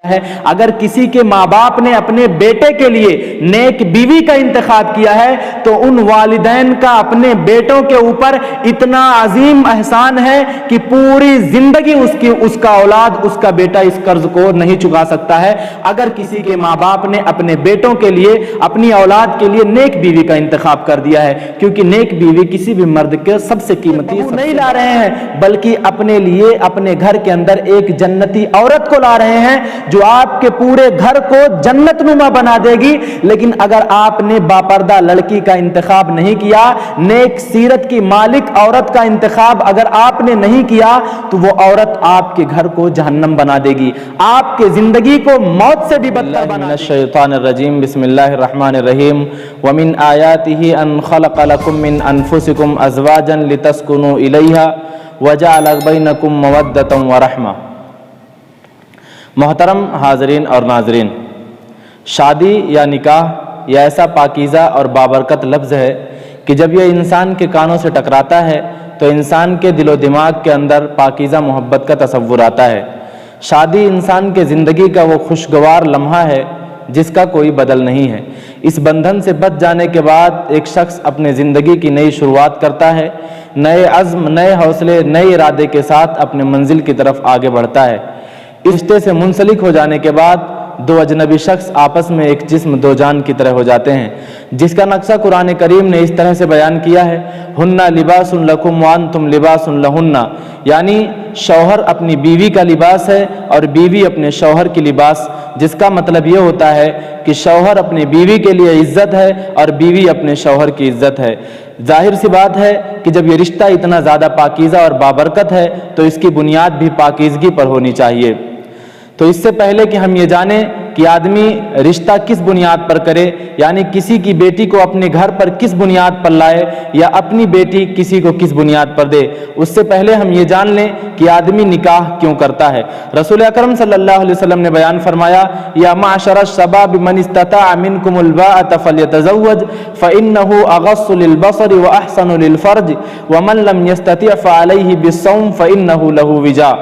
ہے۔ اگر کسی کے ماں باپ نے اپنے بیٹے کے لیے نیک بیوی کا انتخاب کیا ہے تو ان والدین کا اپنے بیٹوں کے اوپر اتنا عظیم احسان ہے کہ پوری زندگی اس کا اولاد، اس کا بیٹا اس قرض کو نہیں چکا سکتا ہے۔ اگر کسی کے ماں باپ نے اپنے بیٹوں کے لیے، اپنی اولاد کے لیے نیک بیوی کا انتخاب کر دیا ہے، کیونکہ نیک بیوی کسی بھی مرد کے سب سے قیمتی نہیں لا رہے ہیں، بلکہ اپنے لیے اپنے گھر کے اندر ایک جنتی عورت کو لا رہے ہیں جو آپ کے پورے گھر کو جنت نما بنا دے گی۔ لیکن اگر آپ نے باپردہ لڑکی کا انتخاب نہیں کیا، نیک سیرت کی مالک عورت کا انتخاب اگر آپ نے نہیں کیا، تو وہ عورت آپ کے گھر کو جہنم بنا دے گی، آپ کے زندگی کو موت سے بھی بدتر بنا دے گی۔ الشیطان الرجیم، بسم اللہ الرحمن الرحیم۔ ومن آیاتہ ان خلق لکم من انفسکم ازواجا لتسکنوا الیہا وجعل بینکم مودۃ ورحمہ۔ محترم حاضرین اور ناظرین، شادی یا نکاح یہ ایسا پاکیزہ اور بابرکت لفظ ہے کہ جب یہ انسان کے کانوں سے ٹکراتا ہے تو انسان کے دل و دماغ کے اندر پاکیزہ محبت کا تصور آتا ہے۔ شادی انسان کے زندگی کا وہ خوشگوار لمحہ ہے جس کا کوئی بدل نہیں ہے۔ اس بندھن سے بچ جانے کے بعد ایک شخص اپنے زندگی کی نئی شروعات کرتا ہے، نئے عزم، نئے حوصلے، نئے ارادے کے ساتھ اپنے منزل کی طرف آگے بڑھتا ہے۔ اس رشتے سے منسلک ہو جانے کے بعد دو اجنبی شخص آپس میں ایک جسم دو جان کی طرح ہو جاتے ہیں، جس کا نقشہ قرآن کریم نے اس طرح سے بیان کیا ہے، ہن لباس لکم وانتم لباس لہن، یعنی شوہر اپنی بیوی کا لباس ہے اور بیوی اپنے شوہر کی لباس، جس کا مطلب یہ ہوتا ہے کہ شوہر اپنی بیوی کے لیے عزت ہے اور بیوی اپنے شوہر کی عزت ہے۔ ظاہر سی بات ہے کہ جب یہ رشتہ اتنا زیادہ پاکیزہ اور بابرکت ہے تو اس کی بنیاد بھی پاکیزگی پر ہونی چاہیے۔ تو اس سے پہلے کہ ہم یہ جانیں کہ آدمی رشتہ کس بنیاد پر کرے، یعنی کسی کی بیٹی کو اپنے گھر پر کس بنیاد پر لائے یا اپنی بیٹی کسی کو کس بنیاد پر دے، اس سے پہلے ہم یہ جان لیں کہ آدمی نکاح کیوں کرتا ہے۔ رسول اکرم صلی اللہ علیہ وسلم نے بیان فرمایا، یا معشر الشباب من استطاع منکم الباءۃ فلیتزوج فإنہ اغض للبصر واحسن للفرج ومن لم یستطع فعلیہ بالصوم فإنہ لہ وجاء۔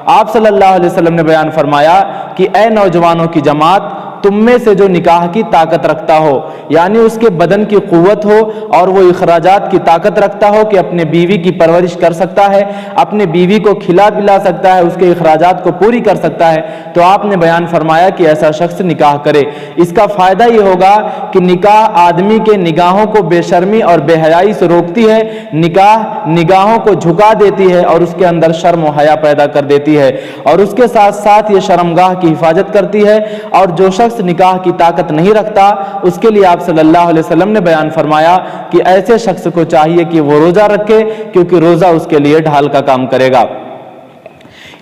آپ صلی اللہ علیہ وسلم نے بیان فرمایا کہ اے نوجوانوں کی جماعت، تم میں سے جو نکاح کی طاقت رکھتا ہو، یعنی اس کے بدن کی قوت ہو اور وہ اخراجات کی طاقت رکھتا ہو کہ اپنے بیوی کی پرورش کر سکتا ہے، اپنے بیوی کو کھلا پلا سکتا ہے، اس کے اخراجات کو پوری کر سکتا ہے، تو آپ نے بیان فرمایا کہ ایسا شخص نکاح کرے۔ اس کا فائدہ یہ ہوگا کہ نکاح آدمی کے نگاہوں کو بے شرمی اور بے حیائی سے روکتی ہے، نکاح نگاہوں کو جھکا دیتی ہے اور اس کے اندر شرم و حیا پیدا کر دیتی ہے، اور اس کے ساتھ ساتھ یہ شرمگاہ کی حفاظت کرتی ہے۔ اور جو شخص نکاح کی طاقت نہیں رکھتا، اس کے لیے آپ صلی اللہ علیہ وسلم نے بیان فرمایا کہ ایسے شخص کو چاہیے کہ وہ روزہ رکھے، کیونکہ روزہ اس کے لیے ڈھال کا کام کرے گا۔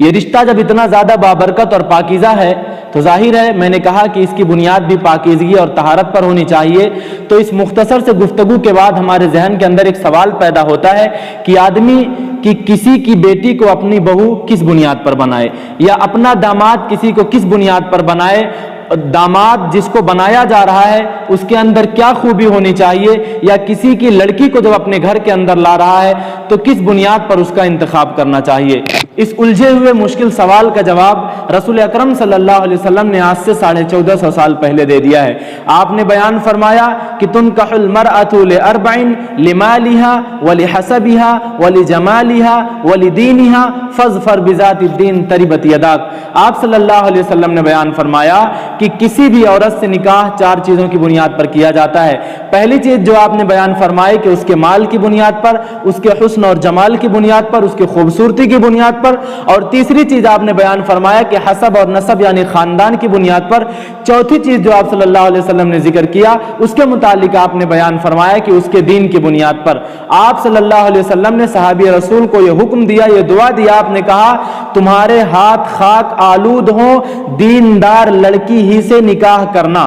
یہ رشتہ جب اتنا زیادہ بابرکت اور پاکیزہ ہے تو ظاہر ہے، میں نے کہا کہ اس کی بنیاد بھی پاکیزگی اور طہارت پر ہونی چاہیے۔ تو اس مختصر سے گفتگو کے بعد ہمارے ذہن کے اندر ایک سوال پیدا ہوتا ہے کہ آدمی کی کسی کی بیٹی کو اپنی بہو کس بنیاد پر بنائے، یا اپنا داماد کسی کو کس بنیاد پر بنائے۔ داماد جس کو بنایا جا رہا ہے اس کے اندر کیا خوبی ہونی چاہیے، یا کسی کی لڑکی کو جب اپنے گھر کے اندر لا رہا ہے تو کس بنیاد پر اس کا انتخاب کرنا چاہیے۔ اس الجھے ہوئے مشکل سوال کا جواب رسول اکرم صلی اللہ علیہ وسلم نے آج سے 1450 سال پہلے دے دیا ہے۔ آپ نے بیان فرمایا کہ تنکح المرأۃ لأربع، لمالها ولحسبها ولجمالها ولدینها فاظفر بذات الدین تربت یداک۔ آپ صلی اللہ علیہ وسلم نے بیان فرمایا کہ کسی بھی عورت سے نکاح 4 چیزوں کی بنیاد پر کیا جاتا ہے۔ پہلی چیز جو آپ نے بیان فرمائی کہ اس کے مال کی بنیاد پر، اس کے حسن اور جمال کی بنیاد پر، اس کی خوبصورتی کی بنیاد پر، اور تیسری چیز آپ نے بیان فرمایا کہ حسب اور نسب یعنی خاندان کی بنیاد پر۔ چوتھی چیز جو آپ صلی اللہ علیہ وسلم نے ذکر کیا اس کے متعلق آپ نے بیان فرمایا کہ اس کے دین کی بنیاد پر۔ آپ صلی اللہ علیہ وسلم نے صحابی رسول کو یہ حکم دیا، یہ دعا دیا، آپ نے کہا تمہارے ہاتھ خاک آلود ہوں، دیندار لڑکی ہی سے نکاح کرنا۔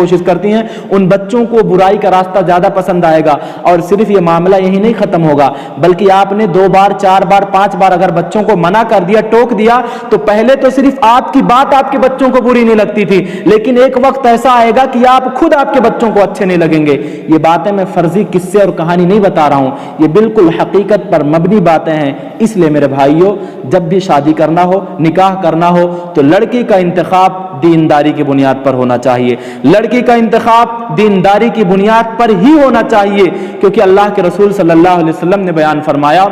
کوشش کرتی ہیں ان بچوں کو برائی کا راستہ زیادہ پسند آئے گا. اور صرف یہ معاملہ یہی نہیں ختم ہوگا بلکہ آپ نے 2 بار 4 بار 5 بار اگر بچوں کو منع کر دیا, ٹوک دیا, تو پہلے تو صرف آپ کی بات آپ کے بچوں کو بری نہیں لگتی تھی, لیکن ایک وقت ایسا آئے گا کہ آپ خود آپ کے بچوں کو اچھے نہیں لگیں گے. یہ باتیں میں فرضی قصے اور کہانی نہیں بتا رہا ہوں, یہ بالکل حقیقت پر مبنی باتیں ہیں. اس لیے میرے بھائیوں, جب بھی شادی کرنا ہو, نکاح کرنا ہو, تو لڑکی کا انتخاب دینداری کی بنیاد پر ہونا چاہیے. لڑکی کا انتخاب دینداری کی بنیاد پر ہی ہونا چاہیے, کیونکہ اللہ کے رسول صلی اللہ علیہ وسلم نے بیان فرمایا,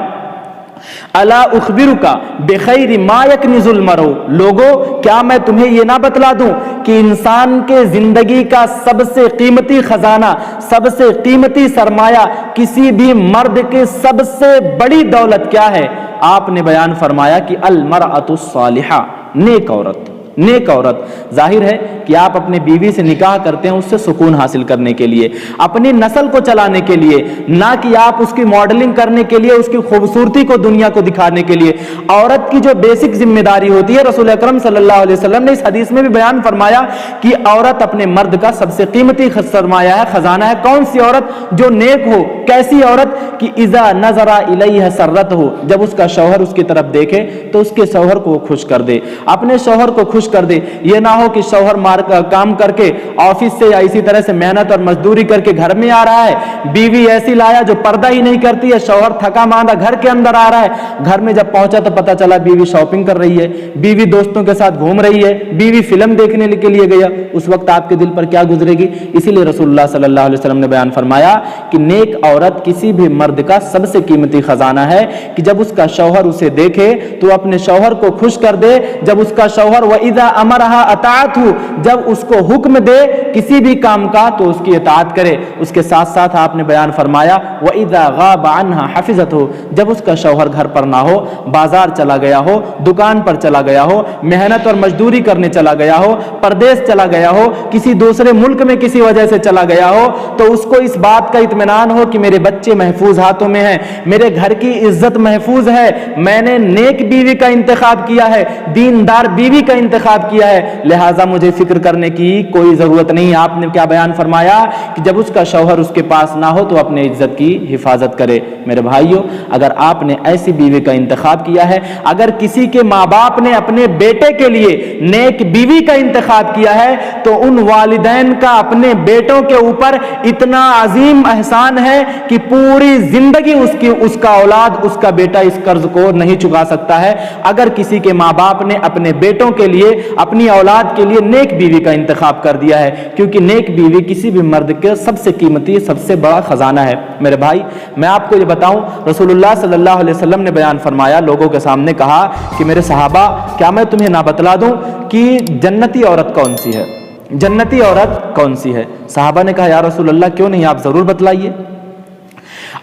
الا اخبرک بخیر ما یکنز المرء, لوگوں کیا میں تمہیں یہ نہ بتلا دوں کہ انسان کے زندگی کا سب سے قیمتی خزانہ, سب سے قیمتی سرمایہ, کسی بھی مرد کے سب سے بڑی دولت کیا ہے؟ آپ نے بیان فرمایا کہ المرأۃ الصالحہ, نیک عورت. نیک عورت. ظاہر ہے کہ آپ اپنے بیوی سے نکاح کرتے ہیں اس سے سکون حاصل کرنے کے لیے, اپنی نسل کو چلانے کے لیے, نہ کہ آپ اس کی ماڈلنگ کرنے کے لیے, اس کی خوبصورتی کو دنیا کو دکھانے کے لیے. عورت کی جو بیسک ذمہ داری ہوتی ہے, رسول اکرم صلی اللہ علیہ وسلم نے اس حدیث میں بھی بیان فرمایا کہ عورت اپنے مرد کا سب سے قیمتی سرمایہ ہے, خزانہ ہے. کون سی عورت؟ جو نیک ہو. کیسی عورت؟ کہ اذا نظر الیہ سرت ہو, جب اس کا شوہر اس کی طرف دیکھے تو اس کے شوہر کو خوش کر دے, اپنے شوہر کو خوش کر دے. یہ نہ ہو کہ شوہر کام کر کے آفس سے یا اسی طرح سے محنت اور مزدوری کر کے گھر میں آ رہا ہے, بیوی ایسی لایا جو پردہ ہی نہیں کرتی ہے, شوہر تھکا ماندہ گھر کے اندر آ رہا ہے, گھر میں جب پہنچا تو پتہ چلا بیوی شاپنگ کر رہی ہے, بیوی دوستوں کے ساتھ گھوم رہی ہے, بیوی فلم دیکھنے کے لیے گیا. اس وقت آپ کے دل پر کیا گزرے گی؟ اسی لیے رسول اللہ صلی اللہ علیہ وسلم نے بیان فرمایا کہ نیک عورت کسی بھی مرد کا سب سے قیمتی خزانہ ہے, کہ جب اس کا شوہر اسے دیکھے تو اپنے شوہر کو خوش کر دے. جب اس کا شوہر وَإِذَا أَمَرَهَا أَطَاعَتْهُ, جب اس کو حکم دے کسی بھی کام کا تو اس کی اطاعت کرے. اس کے ساتھ ساتھ آپ نے بیان فرمایا وَإِذَا غَابَ عَنْهَا حَفِظَتْهُ, جب اس کا شوہر گھر پر نہ ہو, بازار چلا گیا ہو, دکان پر چلا گیا ہو, محنت اور مزدوری کرنے چلا گیا ہو, پردیس چلا گیا ہو, کسی دوسرے ملک میں کسی وجہ سے چلا گیا ہو, تو اس کو اس بات کا اطمینان ہو کہ میرے بچے محفوظ ہاتھوں میں ہیں, میرے گھر کی عزت محفوظ ہے, میں نے نیک بیوی کا انتخاب کیا ہے, دیندار بیوی کا انتخاب کیا ہے, لہٰذا مجھے فکر کرنے کی کوئی ضرورت نہیں. آپ نے کیا بیان فرمایا کہ جب اس کا شوہر اس کے پاس نہ ہو تو اپنے عزت کی حفاظت کرے. میرے بھائیوں, اگر آپ نے ایسی بیوی کا انتخاب کیا ہے, اگر کسی کے ماں باپ نے اپنے بیٹے کے لیے نیک بیوی کا انتخاب کیا ہے, تو ان والدین کا اپنے بیٹوں کے اوپر اتنا عظیم احسان ہے کہ پوری زندگی اس کا اولاد, اس کا بیٹا اس قرض کو نہیں چکا سکتا ہے. اگر کسی کے ماں باپ نے اپنے بیٹوں کے لیے, اپنی اولاد کے لیے نیک بیوی کا انتخاب کر دیا ہے, کیونکہ نیک بیوی کسی بھی مرد کے سب سے قیمتی, سب سے بڑا خزانہ ہے. میرے بھائی, میں آپ کو یہ بتاؤں, رسول اللہ صلی اللہ علیہ وسلم نے بیان فرمایا, لوگوں کے سامنے کہا کہ میرے صحابہ کیا میں تمہیں نہ بتلا دوں کہ جنتی عورت کون سی ہے؟ جنتی عورت کون سی ہے؟ صحابہ نے کہا یا رسول اللہ کیوں نہیں, آپ ضرور بتلائیے.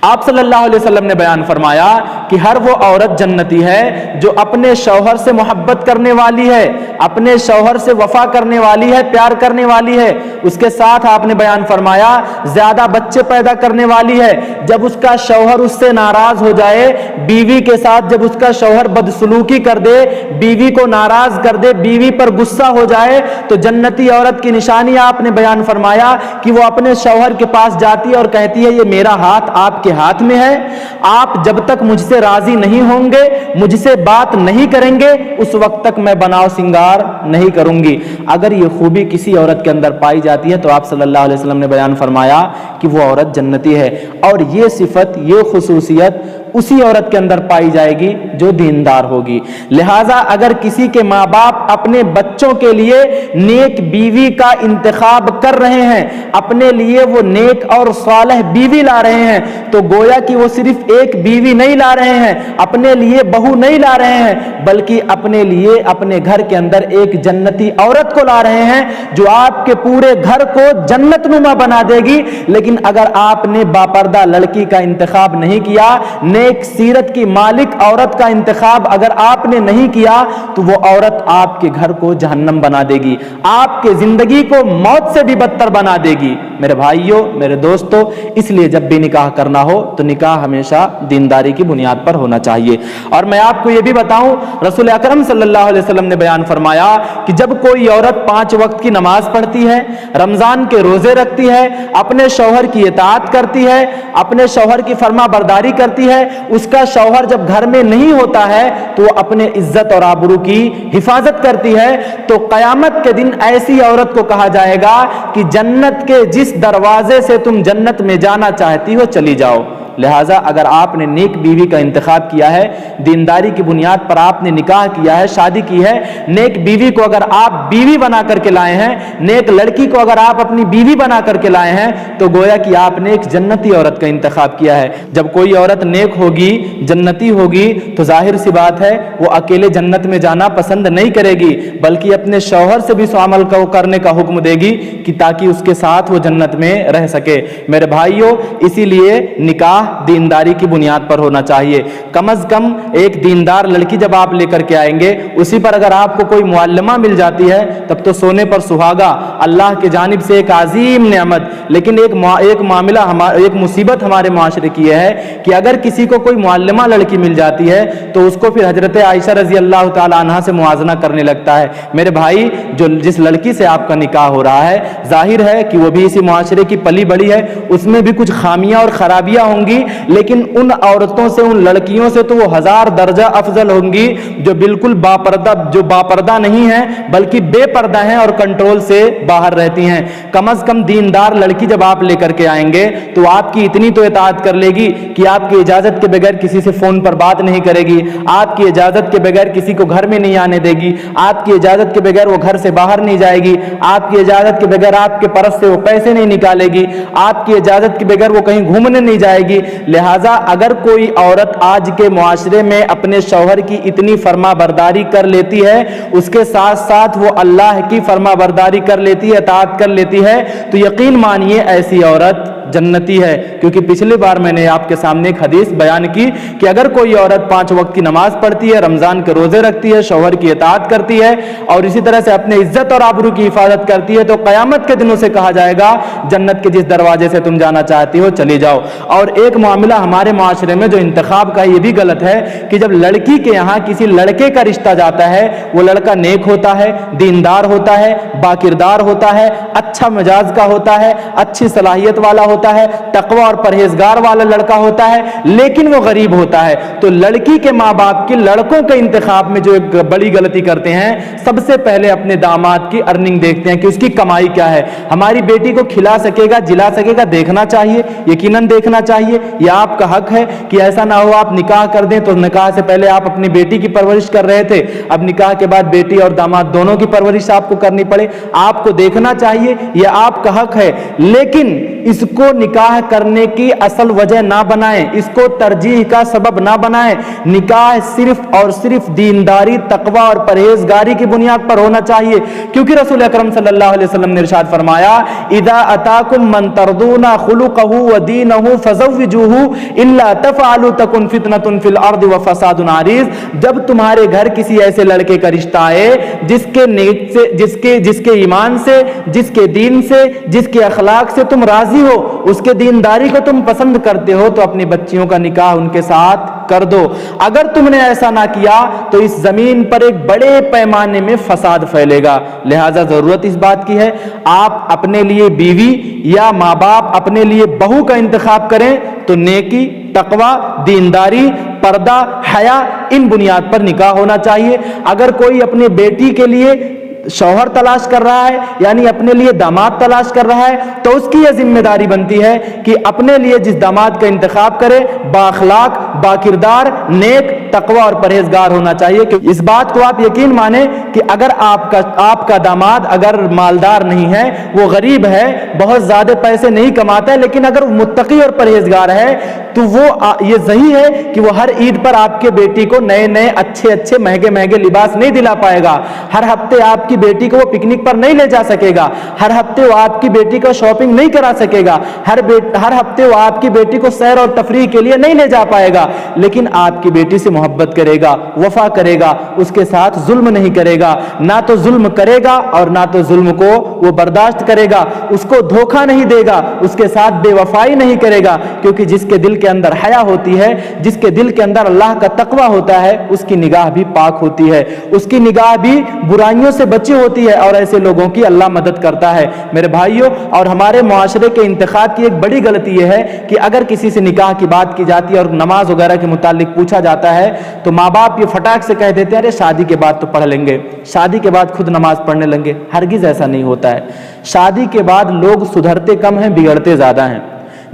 آپ صلی اللہ علیہ وسلم نے بیان فرمایا کہ ہر وہ عورت جنتی ہے جو اپنے شوہر سے محبت کرنے والی ہے, اپنے شوہر سے وفا کرنے والی ہے, پیار کرنے والی ہے. اس کے ساتھ آپ نے بیان فرمایا زیادہ بچے پیدا کرنے والی ہے. جب اس کا شوہر اس سے ناراض ہو جائے, بیوی کے ساتھ جب اس کا شوہر بدسلوکی کر دے, بیوی کو ناراض کر دے, بیوی پر غصہ ہو جائے, تو جنتی عورت کی نشانی آپ نے بیان فرمایا کہ وہ اپنے شوہر کے پاس جاتی ہے اور کہتی ہے یہ میرا ہاتھ آپ کے ہاتھ میں ہے, آپ جب تک مجھ سے راضی نہیں ہوں گے, مجھ سے بات نہیں کریں گے, اس وقت تک میں بناؤ سنگار نہیں کروں گی. اگر یہ خوبی کسی عورت کے اندر پائی جاتی ہے تو آپ صلی اللہ علیہ وسلم نے بیان فرمایا کہ وہ عورت جنتی ہے. اور یہ صفت, یہ خصوصیت اسی عورت کے اندر پائی جائے گی جو دیندار ہوگی. لہٰذا اگر کسی کے ماں باپ اپنے بچوں کے لیے نیک بیوی کا انتخاب کر رہے ہیں, اپنے لیے وہ نیک اور صالح بیوی لا رہے ہیں, تو گویا کہ وہ صرف ایک بیوی نہیں لا رہے ہیں, اپنے لیے بہو نہیں لا رہے ہیں, بلکہ اپنے لیے اپنے گھر کے اندر ایک جنتی عورت کو لا رہے ہیں جو آپ کے پورے گھر کو جنت نما بنا دے گی. لیکن اگر آپ نے باپردہ لڑکی کا انتخاب نہیں کیا, نیک سیرت کی مالک عورت کا انتخاب اگر آپ نے نہیں کیا تو وہ عورت آپ کے گھر کو جہنم بنا دے گی، آپ کے زندگی کو موت سے بھی بدتر بنا دے گی۔ میرے بھائیوں، میرے دوستوں، اس لیے جب بھی نکاح کرنا ہو تو نکاح ہمیشہ دینداری کی بنیاد پر ہونا چاہیے۔ اور میں آپ کو یہ بھی بتاؤں، رسول اکرم صلی اللہ علیہ وسلم نے بیان فرمایا کہ جب کوئی عورت 5 وقت کی نماز پڑھتی ہے، رمضان کے روزے رکھتی ہے، اپنے شوہر کی اطاعت کرتی ہے، اپنے شوہر کی فرما برداری کرتی ہے، اس کا شوہر جب گھر میں نہیں ہوتا ہے تو وہ اپنے عزت اور آبرو کی حفاظت کرتی ہے، تو قیامت کے دن ایسی عورت کو کہا جائے گا کہ جنت کے جس دروازے سے تم جنت میں جانا چاہتی ہو چلی جاؤ۔ لہٰذا اگر آپ نے نیک بیوی کا انتخاب کیا ہے، دینداری کی بنیاد پر آپ نے نکاح کیا ہے، شادی کی ہے، نیک بیوی کو اگر آپ بیوی بنا کر کے لائے ہیں، نیک لڑکی کو اگر آپ اپنی بیوی بنا کر کے لائے ہیں، تو گویا کہ آپ نے ایک جنتی عورت کا انتخاب کیا ہے۔ جب کوئی عورت نیک ہوگی، جنتی ہوگی، تو ظاہر سی بات ہے وہ اکیلے جنت میں جانا پسند نہیں کرے گی، بلکہ اپنے شوہر سے بھی اس عمل کو کرنے کا حکم دے گی کہ تاکہ اس کے ساتھ وہ جنت میں رہ سکے۔ میرے بھائیوں، اسی لیے نکاح دینداری کی بنیاد پر ہونا چاہیے۔ کم از کم ایک دیندار لڑکی جب آپ لے کر کے آئیں گے، اسی پر اگر آپ کو کوئی معلمہ مل جاتی ہے تب تو سونے پر سہاگا، اللہ کی جانب سے ایک عظیم نعمت۔ لیکن ایک معاملہ، ایک مصیبت ہمارے معاشرے کی یہ ہے کہ اگر کسی کو کوئی معلمہ لڑکی مل جاتی ہے تو اس کو پھر حضرت عائشہ رضی اللہ تعالی عنہا سے موازنہ کرنے لگتا ہے۔ میرے بھائی، جس لڑکی سے آپ کا نکاح ہو رہا ہے، ظاہر ہے کہ وہ بھی اسی معاشرے کی پلی بڑی ہے، اس میں بھی کچھ خامیاں اور خرابیاں ہوں گی، لیکن ان عورتوں سے، ان لڑکیوں سے تو وہ 1000 درجہ افضل ہوں گی جو بالکل باپردہ نہیں ہیں بلکہ بے پردہ ہیں اور کنٹرول سے باہر رہتی ہیں۔ کم از کم دیندار لڑکی جب آپ لے کر کے آئیں گے تو آپ کی اتنی تو اطاعت کر لے گی کہ آپ کی اجازت کے بغیر کسی سے فون پر بات نہیں کرے گی، آپ کی اجازت کے بغیر کسی کو گھر میں نہیں آنے دے گی، آپ کی اجازت کے بغیر وہ گھر سے باہر نہیں جائے گی، آپ کی اجازت کے بغیر آپ کے پرس سے وہ پیسے نہیں نکالے گی، آپ کی اجازت کے بغیر وہ کہیں گھومنے نہیں جائے گی۔ لہٰذا اگر کوئی عورت آج کے معاشرے میں اپنے شوہر کی اتنی فرما برداری کر لیتی ہے، اس کے ساتھ ساتھ وہ اللہ کی فرما برداری کر لیتی ہے، اطاعت کر لیتی ہے، تو یقین مانیے ایسی عورت جنتی ہے۔ کیونکہ پچھلی بار میں نے آپ کے سامنے ایک حدیث بیان کی کہ اگر کوئی عورت 5 وقت کی نماز پڑھتی ہے، رمضان کے روزے رکھتی ہے، شوہر کی اطاعت کرتی ہے اور اسی طرح سے اپنے عزت اور آبرو کی حفاظت کرتی ہے، تو قیامت کے دنوں سے کہا جائے گا جنت کے جس دروازے سے تم جانا چاہتی ہو چلی جاؤ۔ اور ایک معاملہ ہمارے معاشرے میں جو انتخاب کا یہ بھی غلط ہے کہ جب لڑکی کے یہاں کسی لڑکے کا رشتہ جاتا ہے، وہ لڑکا نیک ہوتا ہے، دیندار ہوتا ہے، باکردار ہوتا ہے، اچھا مزاج کا ہوتا ہے، اچھی صلاحیت والا ہوتا ہے، تقوی اور پرہیزگار والا لڑکا ہوتا ہے، لیکن وہ غریب ہوتا ہے، تو لڑکی کے ماں باپ کے لڑکوں کے انتخاب میں جو ایک بڑی غلطی کرتے ہیں، سب سے پہلے اپنے داماد کی ارننگ دیکھتے ہیں کہ اس کی کمائی کیا ہے، ہماری بیٹی کو کھلا سکے گا، جلا سکے گا، دیکھنا چاہیے، یقیناً دیکھنا چاہیے۔ یہ آپ کا حق ہے کہ ایسا نہ ہو آپ نکاح کر دیں تو نکاح سے پہلے آپ اپنی بیٹی کی پرورش کر رہے تھے، اب نکاح کے بعد بیٹی اور داماد دونوں کی پرورش آپ کو کرنی پڑے، آپ کو دیکھنا چاہیے، یہ آپ کا حق ہے، لیکن اس کو نکاح کرنے کی اصل وجہ نہ بنائیں، اس کو ترجیح کا سبب نہ بنائیں۔ نکاح صرف اور صرف دینداری، تقوی اور پرہیزگاری کی بنیاد پر ہونا چاہیے، کیونکہ رسول اکرم صلی اللہ علیہ وسلم نے ارشاد فرمایا اذا اتاکم من ترضون خلقه ودینه فزوجوه الا تفعلوا تکن فتنة فی الارض وفساد عریض۔ جب تمہارے گھر کسی ایسے لڑکے کا رشتہ آئے جس کے ایمان سے، جس کے دین سے، جس کے اخلاق سے تم راضی ہو، اس کے دینداری کو تم پسند کرتے ہو، تو اپنی بچیوں کا نکاح ان کے ساتھ کر دو۔ اگر تم نے ایسا نہ کیا تو اس زمین پر ایک بڑے پیمانے میں فساد پھیلے گا۔ لہذا ضرورت اس بات کی ہے آپ اپنے لیے بیوی یا ماں باپ اپنے لیے بہو کا انتخاب کریں تو نیکی، تقوی، دینداری، پردہ، حیا، ان بنیاد پر نکاح ہونا چاہیے۔ اگر کوئی اپنی بیٹی کے لیے شوہر تلاش کر رہا ہے، یعنی اپنے لیے داماد تلاش کر رہا ہے، تو اس کی یہ ذمہ داری بنتی ہے کہ اپنے لیے جس داماد کا انتخاب کرے با اخلاق، با کردار، نیک، تقوی اور پرہیزگار ہونا چاہیے کہ اس بات کو آپ یقین مانیں کہ اگر آپ کا داماد اگر مالدار نہیں ہے، وہ غریب ہے، بہت زیادہ پیسے نہیں کماتا ہے، لیکن اگر وہ متقی اور پرہیزگار ہے تو وہ یہ صحیح ہے کہ وہ ہر عید پر آپ کے بیٹی کو نئے نئے اچھے مہنگے لباس نہیں دلا پائے گا، ہر ہفتے آپ کی بیٹی کو وہ پکنک پر نہیں لے جا سکے گا، ہر ہفتے وہ آپ کی بیٹی کو شاپنگ نہیں کرا سکے گا، ہر ہفتے وہ آپ کی بیٹی کو سیر اور تفریح کے لیے نہیں لے جا پائے گا، لیکن آپ کی بیٹی سے محبت کرے گا، وفا کرے گا، اس کے ساتھ ظلم نہیں کرے گا، نہ تو ظلم کرے گا اور نہ تو ظلم کو وہ برداشت کرے گا، اس کو دھوکہ نہیں دے گا، اس کے ساتھ بے وفائی نہیں کرے گا، کیونکہ جس کے دل کے اندر حیا ہوتی ہے، جس کے دل کے اندر اللہ کا تقوی ہوتا ہے، اس کی نگاہ بھی پاک ہوتی ہے، اس کی نگاہ بھی برائیوں سے بچی ہوتی ہے، اور ایسے لوگوں کی اللہ مدد کرتا ہے۔ میرے بھائیوں، اور ہمارے معاشرے کے انتخاب کی ایک بڑی غلطی یہ ہے کہ اگر کسی سے نکاح کی بات کی جاتی ہے اور نماز وغیرہ کے متعلق پوچھا جاتا ہے تو ماں باپ یہ فٹاک سے کہہ دیتے ہیں ارے شادی کے بعد تو پڑھ لیں گے، شادی کے بعد خود نماز پڑھنے لیں گے۔ ہرگز ایسا نہیں ہوتا ہے۔ شادی کے بعد لوگ سدھرتے کم ہیں، بگڑتے زیادہ ہیں۔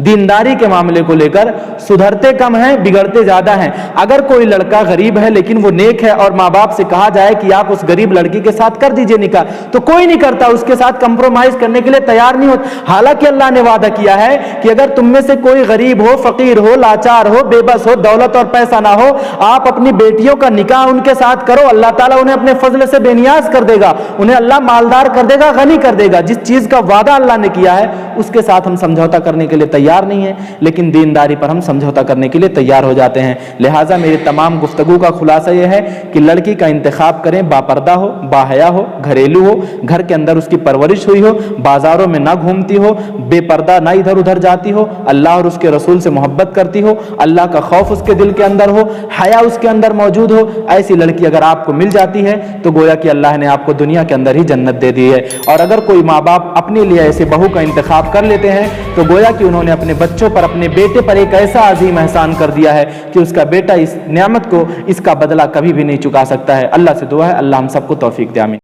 دینداری کے معاملے کو لے کر سدھرتے کم ہیں، بگڑتے زیادہ ہیں۔ اگر کوئی لڑکا غریب ہے لیکن وہ نیک ہے اور ماں باپ سے کہا جائے کہ آپ اس غریب لڑکی کے ساتھ کر دیجئے نکاح، تو کوئی نہیں کرتا، اس کے ساتھ کمپرومائز کرنے کے لیے تیار نہیں ہوتا۔ حالانکہ اللہ نے وعدہ کیا ہے کہ اگر تم میں سے کوئی غریب ہو، فقیر ہو، لاچار ہو، بے بس ہو، دولت اور پیسہ نہ ہو، آپ اپنی بیٹیوں کا نکاح ان کے ساتھ کرو، اللہ تعالیٰ انہیں اپنے فضل سے بے نیاز کر دے گا، انہیں اللہ مالدار کر دے گا، غنی کر دے گا۔ جس چیز کا وعدہ اللہ نے کیا ہے اس کے ساتھ ہم سمجھوتا کرنے کے لیے تیار نہیں ہیں، لیکن دینداری پر ہم سمجھوتا کرنے کے لیے تیار ہو جاتے ہیں۔ لہٰذا میری تمام گفتگو کا خلاصہ یہ ہے کہ لڑکی کا انتخاب کریں، باپردہ ہو، باحیا ہو، گھریلو ہو، گھر کے اندر اس کی پرورش ہوئی ہو، بازاروں میں نہ گھومتی ہو، بے پردہ نہ ادھر ادھر جاتی ہو، اللہ اور اس کے رسول سے محبت کرتی ہو، اللہ کا خوف اس کے دل کے اندر ہو، حیا اس کے اندر موجود ہو۔ ایسی لڑکی اگر آپ کو مل جاتی ہے تو گویا کہ اللہ نے آپ کو دنیا کے اندر ہی جنت دے دی ہے۔ اور اگر کوئی ماں باپ اپنے لیے ایسے بہو کا انتخاب کر لیتے ہیں تو گویا کہ انہوں نے اپنے بچوں پر، اپنے بیٹے پر ایک ایسا عظیم احسان کر دیا ہے کہ اس کا بیٹا اس نعمت کو، اس کا بدلہ کبھی بھی نہیں چکا سکتا ہے۔ اللہ سے دعا ہے اللہ ہم سب کو توفیق دے، آمین۔